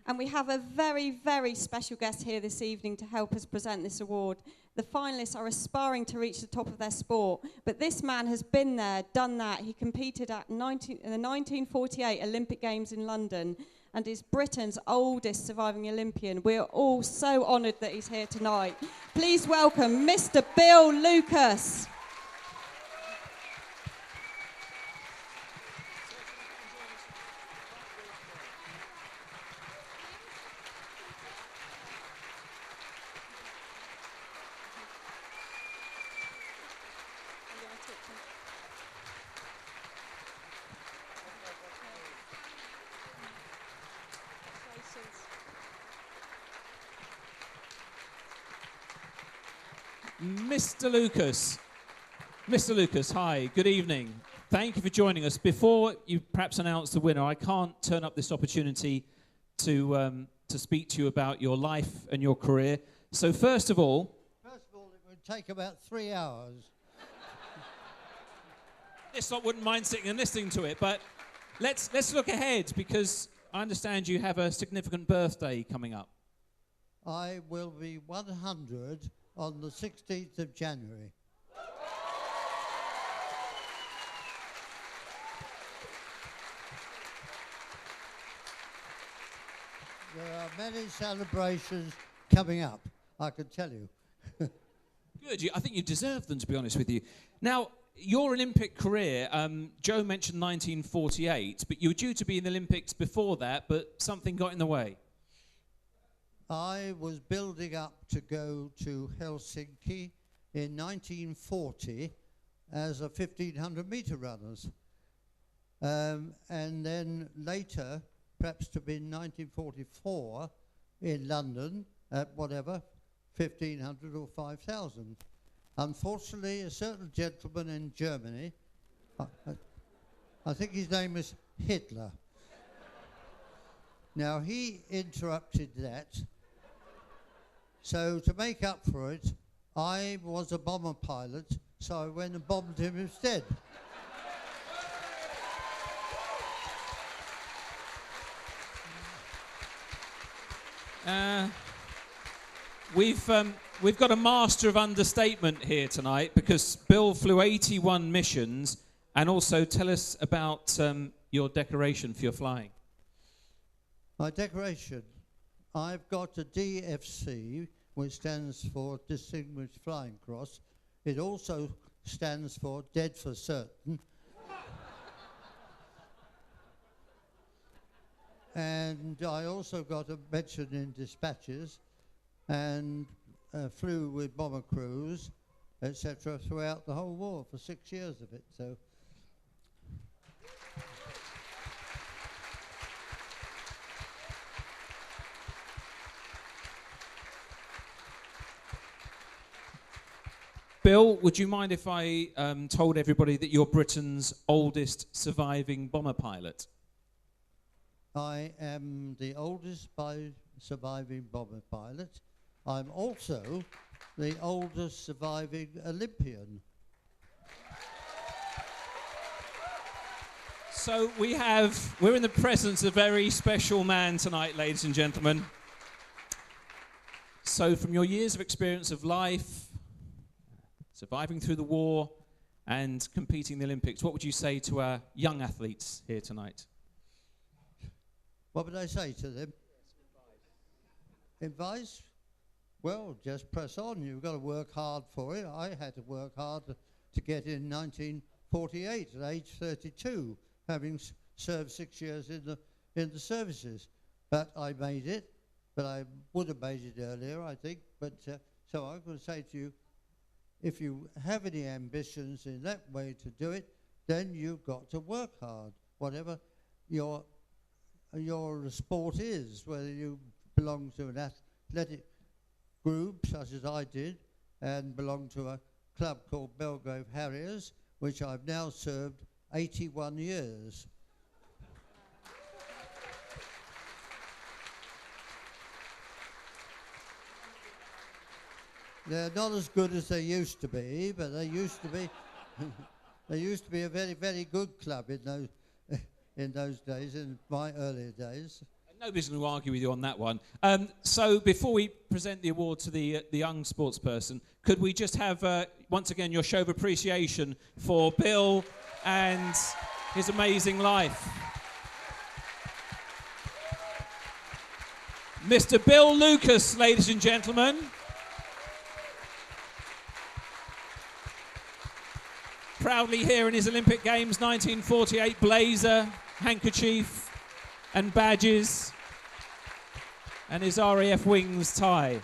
And we have a very, very special guest here this evening to help us present this award. The finalists are aspiring to reach the top of their sport, but this man has been there, done that. He competed in the 1948 Olympic Games in London and is Britain's oldest surviving Olympian. We're all so honoured that he's here tonight. Please welcome Mr. Bill Lucas. Mr. Lucas, hi, good evening. Thank you for joining us. Before you perhaps announce the winner, I can't turn up this opportunity to speak to you about your life and your career. So first of all, it would take about 3 hours. this lot wouldn't mind sitting and listening to it, but let's look ahead, because I understand you have a significant birthday coming up. I will be 100 on the 16th of January. There are many celebrations coming up, I can tell you. Good. I think you deserve them, to be honest with you. Now, your Olympic career, Joe mentioned 1948, but you were due to be in the Olympics before that, but something got in the way. I was building up to go to Helsinki in 1940 as a 1,500 metre runners. And then later, perhaps to be in 1944 in London at whatever, 1,500 or 5,000. Unfortunately, a certain gentleman in Germany, I think his name is Hitler. Now, he interrupted that. So to make up for it, I was a bomber pilot, so I went and bombed him instead. We've got a master of understatement here tonight, because Bill flew 81 missions, and also tell us about your decoration for your flying. My decoration, I've got a DFC, which stands for Distinguished Flying Cross. It also stands for Dead for Certain. And I also got a mention in dispatches, and flew with bomber crews, etc., throughout the whole war for 6 years of it. So. Bill, would you mind if I told everybody that you're Britain's oldest surviving bomber pilot? I am the oldest surviving bomber pilot. I'm also the oldest surviving Olympian. So we're in the presence of a very special man tonight, ladies and gentlemen. So from your years of experience of life, surviving through the war and competing in the Olympics, what would you say to our young athletes here tonight? What would I say to them? Advice? Well, just press on. You've got to work hard for it. I had to work hard to get in 1948 at age 32, having served 6 years in the services. But I made it. But I would have made it earlier, I think. But so I'm going to say to you, if you have any ambitions in that way to do it, then you've got to work hard, whatever your sport is, whether you belong to an athletic group, such as I did, and belong to a club called Belgrave Harriers, which I've now served 81 years. They're not as good as they used to be, but they used to be. They used to be a very, very good club in those days, in my earlier days. Nobody's going to argue with you on that one. So before we present the award to the young sports person, could we just have, once again, your show of appreciation for Bill and his amazing life. Mr. Bill Lucas, ladies and gentlemen. Proudly here in his Olympic Games 1948 blazer, handkerchief and badges, and his RAF Wings tie.